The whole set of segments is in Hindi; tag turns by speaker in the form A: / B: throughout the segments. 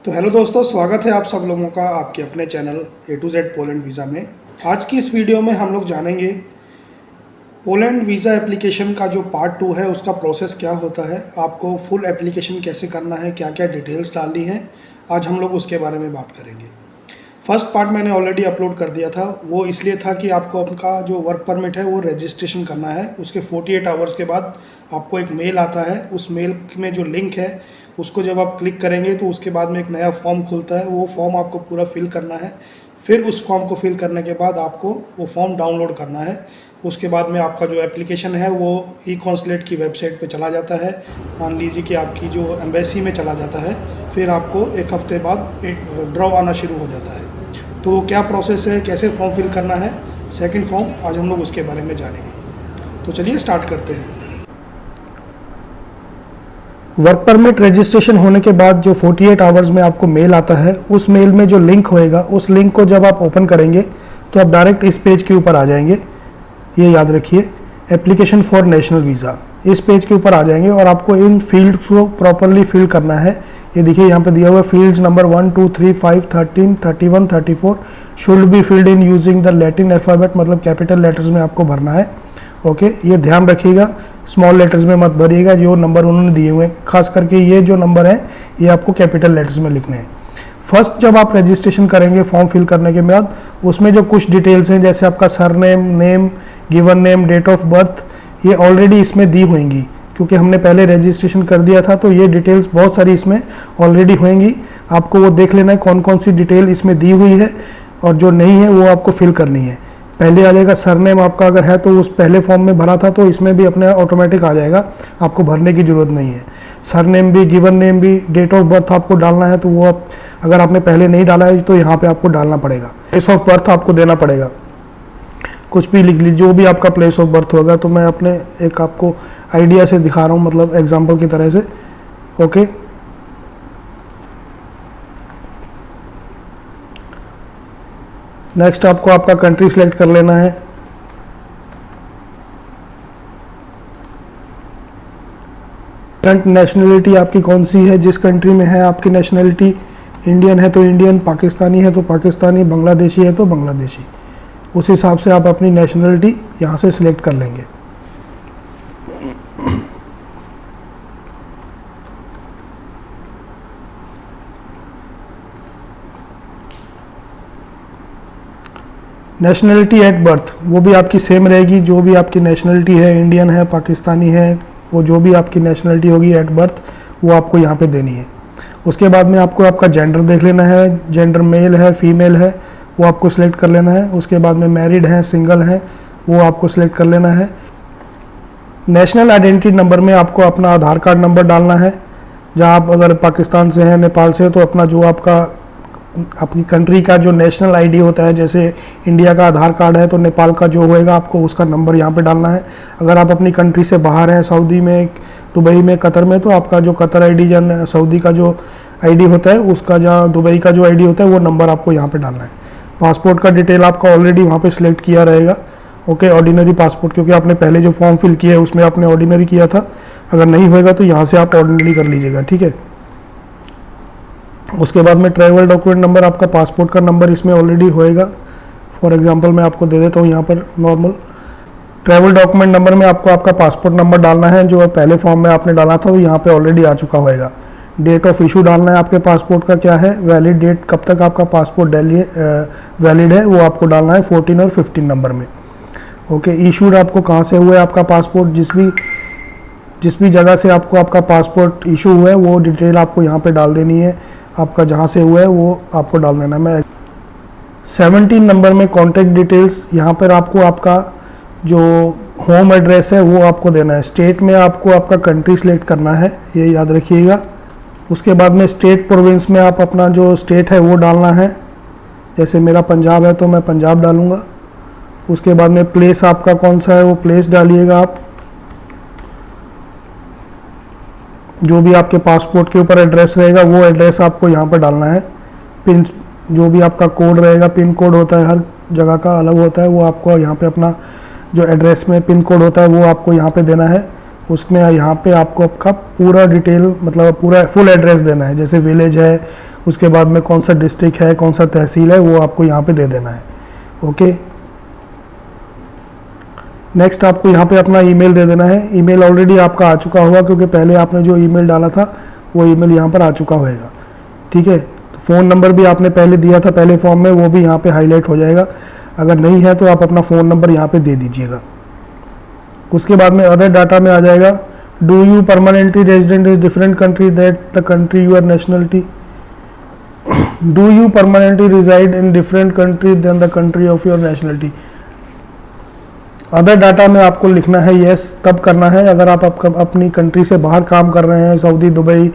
A: तो हेलो दोस्तों, स्वागत है आप सब लोगों का आपके अपने channel A to Z Poland visa में। आज की इस वीडियो में हम लोग जानेंगे पोलैंड वीज़ा एप्लीकेशन का जो पार्ट 2 है उसका प्रोसेस क्या होता है, आपको फुल एप्लीकेशन कैसे करना है, क्या क्या डिटेल्स डालनी है। आज हम लोग उसके बारे में बात करेंगे। फर्स्ट पार्ट मैंने ऑलरेडी अपलोड कर दिया था, वो इसलिए था कि आपको आपका जो वर्क परमिट है वो रजिस्ट्रेशन करना है। उसके 48 आवर्स के बाद आपको एक मेल आता है, उस मेल में जो लिंक है उसको जब आप क्लिक करेंगे तो उसके बाद में एक नया फॉर्म खुलता है। वो फॉर्म आपको पूरा फिल करना है। फिर उस फॉर्म को फिल करने के बाद आपको वो फॉर्म डाउनलोड करना है। उसके बाद में आपका जो एप्लीकेशन है वो ई कॉन्सुलेट की वेबसाइट पे चला जाता है। मान लीजिए कि आपकी जो एम्बेसी में चला जाता है। फिर आपको एक हफ्ते बाद एक ड्रॉ आना शुरू हो जाता है। तो क्या प्रोसेस है, कैसे फॉर्म फिल करना है, सेकंड फॉर्म, आज हम लोग उसके बारे में जानेंगे। तो चलिए स्टार्ट करते हैं। वर्क परमिट रजिस्ट्रेशन होने के बाद जो 48 आवर्स में आपको मेल आता है, उस मेल में जो लिंक होएगा, उस लिंक को जब आप ओपन करेंगे तो आप डायरेक्ट इस पेज के ऊपर आ जाएंगे। ये याद रखिए, एप्लीकेशन फॉर नेशनल वीज़ा, इस पेज के ऊपर आ जाएंगे और आपको इन फील्ड्स को प्रॉपरली फिल करना है। ये देखिए यहाँ पे दिया हुआ है, fields number 1, 2, 3, 5, 13, 31, 34 should be filled in using the Latin alphabet, मतलब कैपिटल लेटर्स में आपको भरना है। ओके, ये ध्यान रखिएगा, स्मॉल लेटर्स में मत भरिएगा। जो नंबर उन्होंने दिए हुए हैं, खास करके ये जो नंबर है ये आपको कैपिटल लेटर्स में लिखने हैं। फर्स्ट जब आप रजिस्ट्रेशन करेंगे फॉर्म फिल करने के बाद, उसमें जो कुछ डिटेल्स हैं जैसे आपका surname, name, given name, date of birth, ये ऑलरेडी इसमें दी होंगी क्योंकि हमने पहले रजिस्ट्रेशन कर दिया था। तो ये डिटेल्स बहुत सारी इसमें ऑलरेडी होंगी। आपको वो देख लेना है कौन कौन सी डिटेल इसमें दी हुई है और जो नहीं है वो आपको फिल करनी है। पहले आ जाएगा सरनेम, आपका अगर है तो उस पहले फॉर्म में भरा था तो इसमें भी अपने ऑटोमेटिक आ जाएगा, आपको भरने की ज़रूरत नहीं है। सरनेम भी, गिवन नेम भी, डेट ऑफ बर्थ आपको डालना है तो वो आप अगर आपने पहले नहीं डाला है तो यहाँ पे आपको डालना पड़ेगा। प्लेस ऑफ बर्थ आपको देना पड़ेगा, कुछ भी लिख लीजिए जो भी आपका प्लेस ऑफ बर्थ होगा। तो मैं अपने एक आपको आइडिया से दिखा रहा हूँ, मतलब एग्जाम्पल की तरह से। ओके, नेक्स्ट आपको आपका कंट्री सेलेक्ट कर लेना है। करंट नेशनलिटी आपकी कौन सी है, जिस कंट्री में है आपकी नेशनलिटी, इंडियन है तो इंडियन, पाकिस्तानी है तो पाकिस्तानी, बांग्लादेशी है तो बांग्लादेशी। उस हिसाब से आप अपनी नेशनलिटी यहाँ से सिलेक्ट कर लेंगे। नेशनलिटी एट बर्थ वो भी आपकी सेम रहेगी, जो भी आपकी नेशनलिटी है, इंडियन है, पाकिस्तानी है, वो जो भी आपकी नेशनलिटी होगी एट बर्थ वो आपको यहाँ पे देनी है। उसके बाद में आपको आपका जेंडर देख लेना है, जेंडर मेल है, फीमेल है, वो आपको सिलेक्ट कर लेना है। उसके बाद में मैरिड है, सिंगल है, वो आपको सिलेक्ट कर लेना है। नेशनल आइडेंटिटी नंबर में आपको अपना आधार कार्ड नंबर डालना है। जहाँ आप अगर पाकिस्तान से हैं, नेपाल से, तो अपना जो आपका अपनी कंट्री का जो नेशनल आईडी होता है, जैसे इंडिया का आधार कार्ड है तो नेपाल का जो होएगा आपको उसका नंबर यहाँ पे डालना है। अगर आप अपनी कंट्री से बाहर हैं, सऊदी में, दुबई में, कतर में, तो आपका जो कतर आईडी या सऊदी का जो आईडी होता है उसका, जहाँ दुबई का जो आईडी होता है वो नंबर आपको यहाँ पे डालना है। पासपोर्ट का डिटेल आपका ऑलरेडी वहाँ पे सिलेक्ट किया रहेगा। ओके, ऑर्डिनरी पासपोर्ट, क्योंकि आपने पहले जो फॉर्म फिल किया है उसमें आपने ऑर्डिनरी किया था। अगर नहीं होएगा तो यहाँ से आप ऑर्डिनरी कर लीजिएगा, ठीक है। उसके बाद में ट्रैवल डॉक्यूमेंट नंबर, आपका पासपोर्ट का नंबर इसमें ऑलरेडी होएगा। फॉर एग्जांपल मैं आपको दे देता हूँ यहाँ पर नॉर्मल ट्रैवल डॉक्यूमेंट नंबर में आपको आपका पासपोर्ट नंबर डालना है, जो पहले फॉर्म में आपने डाला था वो यहाँ पे ऑलरेडी आ चुका होएगा। डेट ऑफ इशू डालना है आपके पासपोर्ट का क्या है, वैलिड डेट, कब तक आपका पासपोर्ट वैलिड है वो आपको डालना है 14 और 15 नंबर में। ओके, इशूड आपको कहाँ से हुआ है आपका पासपोर्ट, जिस भी जगह से आपको आपका पासपोर्ट इशू हुआ है वो डिटेल आपको यहाँ पे डाल देनी है। आपका जहाँ से हुआ है वो आपको डाल देना है। मैं 17 नंबर में कॉन्टैक्ट डिटेल्स, यहाँ पर आपको आपका जो होम एड्रेस है वो आपको देना है। स्टेट में आपको आपका कंट्री सेलेक्ट करना है, ये याद रखिएगा। उसके बाद में स्टेट प्रोविंस में आप अपना जो स्टेट है वो डालना है। जैसे मेरा पंजाब है तो मैं पंजाब डालूँगा। उसके बाद में प्लेस आपका कौन सा है वो प्लेस डालिएगा आप। जो भी आपके पासपोर्ट के ऊपर एड्रेस रहेगा वो एड्रेस आपको यहाँ पर डालना है। पिन, जो भी आपका कोड रहेगा, पिन कोड होता है, हर जगह का अलग होता है, वो आपको यहाँ पे अपना जो एड्रेस में पिन कोड होता है वो आपको यहाँ पे देना है। उसमें यहाँ पे आपको आपका पूरा डिटेल, मतलब पूरा फुल एड्रेस देना है। जैसे विलेज है, उसके बाद में कौन सा डिस्ट्रिक्ट है, कौन सा तहसील है, वो आपको यहाँ पे दे देना है। ओके, नेक्स्ट आपको यहाँ पे अपना ईमेल दे देना है। ईमेल ऑलरेडी आपका आ चुका होगा क्योंकि पहले आपने जो ईमेल डाला था वो ईमेल यहाँ पर आ चुका होगा। ठीक है, तो फ़ोन नंबर भी आपने पहले दिया था पहले फॉर्म में, वो भी यहाँ पे हाईलाइट हो जाएगा। अगर नहीं है तो आप अपना फ़ोन नंबर यहाँ पे दे दीजिएगा। उसके बाद में अदर डाटा में आ जाएगा, do you permanently resident in different country that the country your nationality, do you permanently reside in different country than the country of your nationality. Other data में आपको लिखना है यस तब करना है अगर आप अपनी कंट्री से बाहर काम कर रहे हैं, सऊदी, दुबई,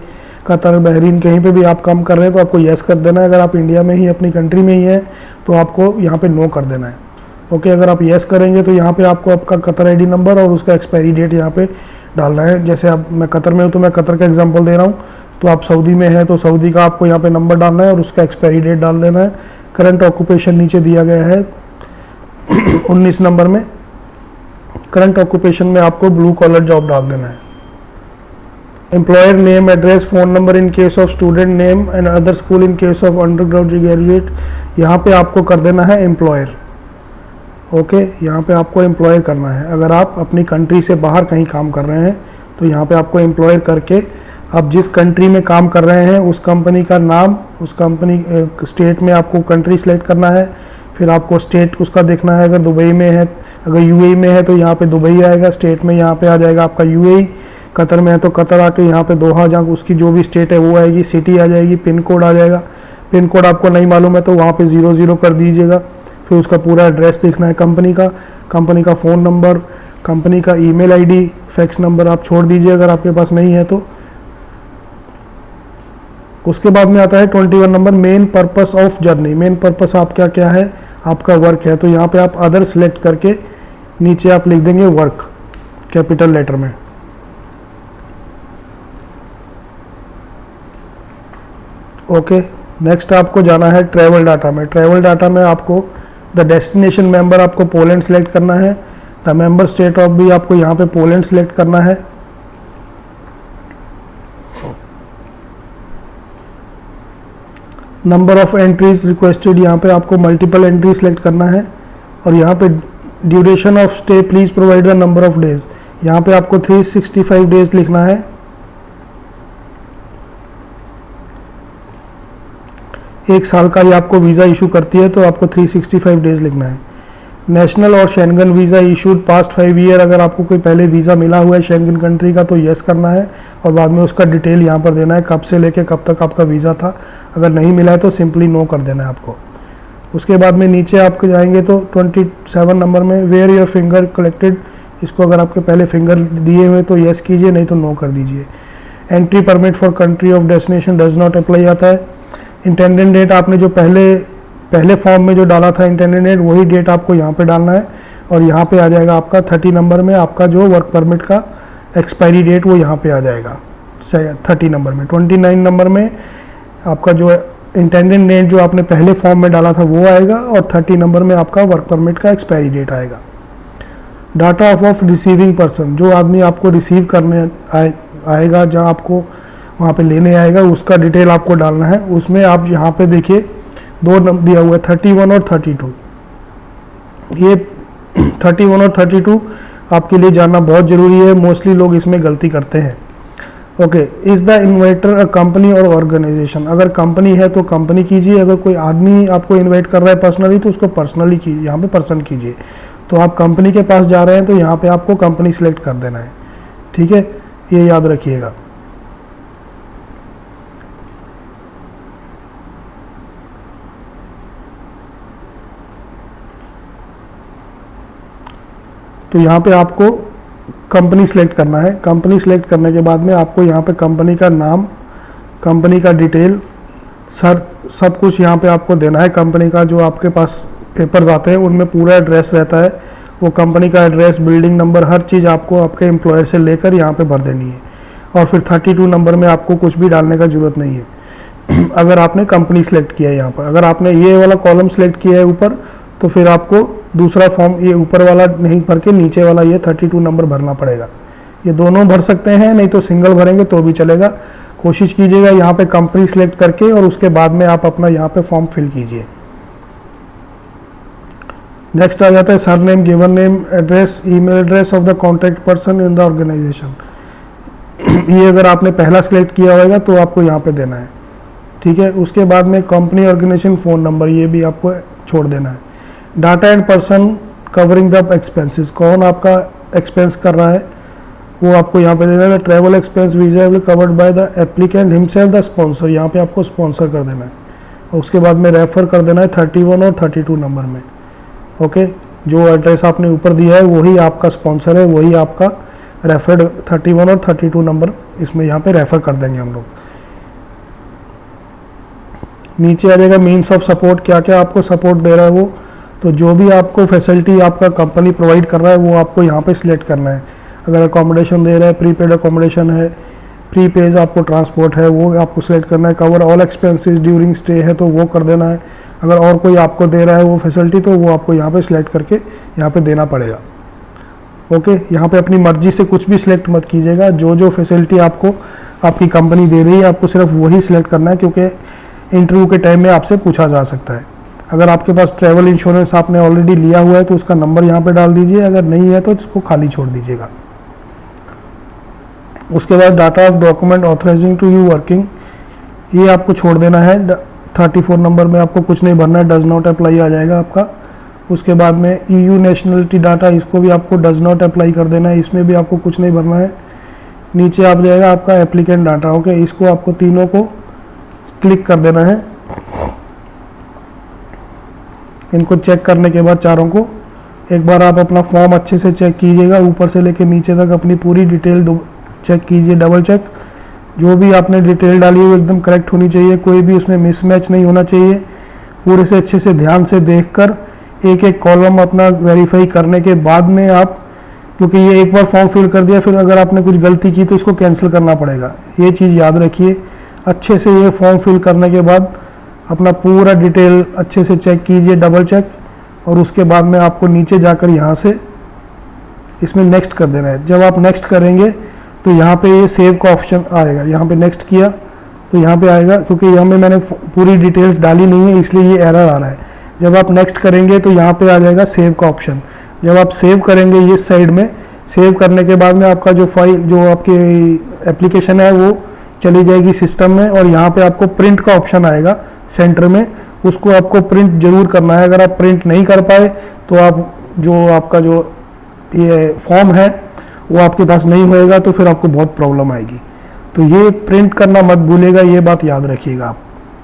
A: कतर, बहरीन, कहीं पे भी आप काम कर रहे हैं तो आपको यस कर देना है। अगर आप इंडिया में ही अपनी कंट्री में ही है तो आपको यहाँ पे नो कर देना है। ओके, अगर आप यस करेंगे तो यहाँ पे आपको आपका कतर आईडी नंबर और उसका एक्सपायरी डेट यहाँ पे डालना है। जैसे अब मैं कतर में हूँ तो मैं कतर का एग्जाम्पल दे रहा हूँ, तो आप सऊदी में हैं तो सऊदी का आपको यहाँ पे नंबर डालना है और उसका एक्सपायरी डेट डाल देना है। करंट ऑक्यूपेशन नीचे दिया गया है 19 नंबर में। करंट ऑक्यूपेशन में आपको ब्लू कॉलर जॉब डाल देना है। Employer name, address, phone number in case of student name and other school in case of under graduate, यहाँ पे आपको कर देना है एम्प्लॉयर। ओके, यहाँ पे आपको एम्प्लॉयर करना है। अगर आप अपनी कंट्री से बाहर कहीं काम कर रहे हैं तो यहाँ पे आपको एम्प्लॉयर करके आप जिस कंट्री में काम कर रहे हैं उस कंपनी का नाम, उस कंपनी स्टेट में आपको कंट्री सेलेक्ट करना है। फिर आपको स्टेट उसका देखना है, अगर दुबई में है, अगर यूएई में है तो यहाँ पे दुबई आएगा, स्टेट में यहाँ पे आ जाएगा आपका यूएई। कतर में है तो कतर आके यहाँ पे दोहा, जहाँ उसकी जो भी स्टेट है वो आएगी, सिटी आ जाएगी, पिन कोड आ जाएगा। पिन कोड आपको नहीं मालूम है तो वहाँ पे 00 कर दीजिएगा। फिर उसका पूरा एड्रेस देखना है कंपनी का फ़ोन नंबर, कंपनी का ईमेल आईडी, फैक्स नंबर आप छोड़ दीजिए अगर आपके पास नहीं है तो। उसके बाद में आता है 21 number, main purpose of journey. Main purpose आपका क्या है, आपका वर्क है, तो यहाँ पे आप अदर सेलेक्ट करके नीचे आप लिख देंगे वर्क कैपिटल लेटर में। ओके, नेक्स्ट आपको जाना है ट्रैवल डाटा में। ट्रैवल डाटा में आपको द डेस्टिनेशन मेंबर आपको पोलैंड सेलेक्ट करना है। द मेंबर स्टेट ऑफ भी आपको यहाँ पे पोलैंड सेलेक्ट करना है। नंबर ऑफ एंट्रीज रिक्वेस्टेड, यहाँ पे आपको मल्टीपल एंट्री सेलेक्ट करना है। और यहाँ पे duration of stay please provide the number of days, यहाँ पे आपको 365 डेज लिखना है। एक साल का ये आपको वीज़ा इशू करती है तो आपको 365 डेज लिखना है। नेशनल और Schengen visa issued past 5 year, अगर आपको कोई पहले वीज़ा मिला हुआ है शेंगन कंट्री का तो यस करना है और बाद में उसका डिटेल यहाँ पर देना है, कब से लेके कब तक आपका वीज़ा था। अगर नहीं मिला है तो सिंपली नो कर देना है आपको। उसके बाद में नीचे आपको जाएंगे तो 27 नंबर में वेयर योर फिंगर कलेक्टेड, इसको अगर आपके पहले फिंगर दिए हुए तो यस कीजिए, नहीं तो नो कर दीजिए। Entry permit for country of destination does not apply आता है। इंटेंडेड डेट आपने जो पहले फॉर्म में जो डाला था इंटेंडेड डेट, वही डेट आपको यहाँ पे डालना है और यहाँ पे आ जाएगा आपका 30 नंबर में आपका जो वर्क परमिट का एक्सपायरी डेट वो यहाँ पे आ जाएगा 30 नंबर में। 29 नंबर में आपका जो इंटेंडेड डेट जो आपने पहले फॉर्म में डाला था वो आएगा और 30 नंबर में आपका वर्क परमिट का एक्सपायरी डेट आएगा। डाटा ऑफ रिसीविंग पर्सन, जो आदमी आपको रिसीव करने आएगा, जहाँ आपको वहाँ पे लेने आएगा, उसका डिटेल आपको डालना है। उसमें आप यहाँ पे देखिए 2 नंबर दिया हुआ है 31 और 32। ये 31 और 32 आपके लिए जानना बहुत ज़रूरी है, मोस्टली लोग इसमें गलती करते हैं। Okay, is the inviter a company और ऑर्गेनाइजेशन, अगर कंपनी है तो कंपनी कीजिए, अगर कोई आदमी आपको इन्वाइट कर रहा है पर्सनली तो उसको पर्सनली कीजिए, यहाँ पे पर्सन कीजिए। तो आप कंपनी के पास जा रहे हैं तो यहाँ पे आपको कंपनी सेलेक्ट कर देना है। ठीक है, ये याद रखिएगा। तो यहाँ पे आपको कंपनी सेलेक्ट करना है। कंपनी सेलेक्ट करने के बाद में आपको यहाँ पे कंपनी का नाम, कंपनी का डिटेल, सब कुछ यहाँ पे आपको देना है। कंपनी का जो आपके पास पेपर्स आते हैं उनमें पूरा एड्रेस रहता है, वो कंपनी का एड्रेस, बिल्डिंग नंबर, हर चीज़ आपको आपके एम्प्लॉयर से लेकर यहाँ पे भर देनी है। और फिर 32 नंबर में आपको कुछ भी डालने का ज़रूरत नहीं है अगर आपने कंपनी सेलेक्ट किया है यहाँ पर। अगर आपने ये वाला कॉलम सेलेक्ट किया है ऊपर तो फिर आपको दूसरा फॉर्म ये ऊपर वाला नहीं भर के नीचे वाला ये 32 नंबर भरना पड़ेगा। ये दोनों भर सकते हैं, नहीं तो सिंगल भरेंगे तो भी चलेगा। कोशिश कीजिएगा यहाँ पे कंपनी सिलेक्ट करके और उसके बाद में आप अपना यहाँ पे फॉर्म फिल कीजिए। नेक्स्ट आ जाता है surname, given name, address, email address of the contact person in the organisation. ये अगर आपने पहला सिलेक्ट किया होगा तो आपको यहाँ पे देना है, ठीक है। उसके बाद में कंपनी ऑर्गेनाइजेशन फ़ोन नंबर, ये भी आपको छोड़ देना है। Data and person covering the expenses, कौन आपका एक्सपेंस कर रहा है वो आपको यहाँ पे देना है। Travel expense visible covered by the applicant himself the sponsor, यहाँ पे आपको स्पॉन्सर कर देना है। और उसके बाद में रेफर कर देना है 31 और 32 नंबर में, ओके। जो एड्रेस आपने ऊपर दिया है वही आपका स्पॉन्सर है, वही आपका रेफर्ड 31 और 32 नंबर इसमें यहाँ पे रेफर कर देंगे हम लोग। नीचे आ जाएगा मीन्स ऑफ सपोर्ट, क्या क्या आपको सपोर्ट दे रहा है वो, तो जो भी आपको फैसिलिटी आपका कंपनी प्रोवाइड कर रहा है वो आपको यहाँ पे सिलेक्ट करना है। अगर अकोमोडेशन दे रहा है, प्रीपेड अकोमोडेशन है, प्रीपेड आपको ट्रांसपोर्ट है, वो आपको सिलेक्ट करना है। Cover all expenses during stay है तो वो कर देना है। अगर और कोई आपको दे रहा है वो फैसिलिटी तो वो आपको यहाँ पे सिलेक्ट करके यहाँ पे देना पड़ेगा, ओके। यहाँ पे अपनी मर्जी से कुछ भी सिलेक्ट मत कीजिएगा, जो जो फैसिलिटी आपको आपकी कंपनी दे रही है आपको सिर्फ वही सिलेक्ट करना है, क्योंकि इंटरव्यू के टाइम में आपसे पूछा जा सकता है। अगर आपके पास ट्रैवल इंश्योरेंस आपने ऑलरेडी लिया हुआ है तो उसका नंबर यहाँ पे डाल दीजिए, अगर नहीं है तो इसको खाली छोड़ दीजिएगा। उसके बाद data of document authorising to you working, ये आपको छोड़ देना है। 34 नंबर में आपको कुछ नहीं भरना है, डज नॉट अप्लाई आ जाएगा आपका। उसके बाद में EU नेशनलिटी डाटा, इसको भी आपको डज नॉट अप्लाई कर देना है, इसमें भी आपको कुछ नहीं भरना है। नीचे आ जाएगा आपका एप्लीकेंट डाटा, ओके। इसको आपको तीनों को क्लिक कर देना है। इनको चेक करने के बाद चारों को एक बार आप अपना फॉर्म अच्छे से चेक कीजिएगा, ऊपर से लेके नीचे तक अपनी पूरी डिटेल चेक कीजिए, डबल चेक। जो भी आपने डिटेल डाली है वो एकदम करेक्ट होनी चाहिए, कोई भी उसमें मिसमैच नहीं होना चाहिए। पूरे से अच्छे से ध्यान से देखकर एक एक कॉलम अपना वेरीफाई करने के बाद में आप, क्योंकि ये एक बार फॉर्म फिल कर दिया फिर अगर आपने कुछ गलती की तो इसको कैंसिल करना पड़ेगा, ये चीज़ याद रखिए। अच्छे से ये फॉर्म फिल करने के बाद अपना पूरा डिटेल अच्छे से चेक कीजिए, डबल चेक। और उसके बाद में आपको नीचे जाकर यहाँ से इसमें नेक्स्ट कर देना है। जब आप नेक्स्ट करेंगे तो यहाँ पे ये सेव का ऑप्शन आएगा, यहाँ पे नेक्स्ट किया तो यहाँ पे आएगा, क्योंकि यहाँ में मैंने पूरी डिटेल्स डाली नहीं है इसलिए ये एरर आ रहा है। जब आप नेक्स्ट करेंगे तो यहाँ पे आ जाएगा सेव का ऑप्शन। जब आप सेव करेंगे ये साइड में, सेव करने के बाद में आपका जो फाइल, जो आपकी एप्लीकेशन है वो चली जाएगी सिस्टम में, और यहाँ पे आपको प्रिंट का ऑप्शन आएगा सेंटर में, उसको आपको प्रिंट जरूर करना है। अगर आप प्रिंट नहीं कर पाए तो आप जो आपका जो ये फॉर्म है वो आपके पास नहीं होएगा तो फिर आपको बहुत प्रॉब्लम आएगी। तो ये प्रिंट करना मत भूलिएगा, ये बात याद रखिएगा आप।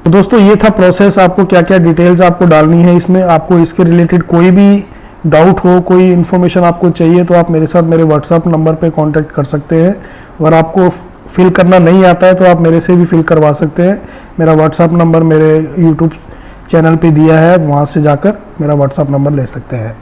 A: तो दोस्तों ये था प्रोसेस, आपको क्या क्या डिटेल्स आपको डालनी है इसमें। आपको इसके रिलेटेड कोई भी डाउट हो, कोई इन्फॉर्मेशन आपको चाहिए तो आप मेरे साथ मेरे व्हाट्सएप नंबर पे कांटेक्ट कर सकते हैं। अगर आपको फिल करना नहीं आता है तो आप मेरे से भी फिल करवा सकते हैं। मेरा व्हाट्सएप नंबर मेरे यूट्यूब चैनल पे दिया है, वहाँ से जाकर मेरा व्हाट्सएप नंबर ले सकते हैं।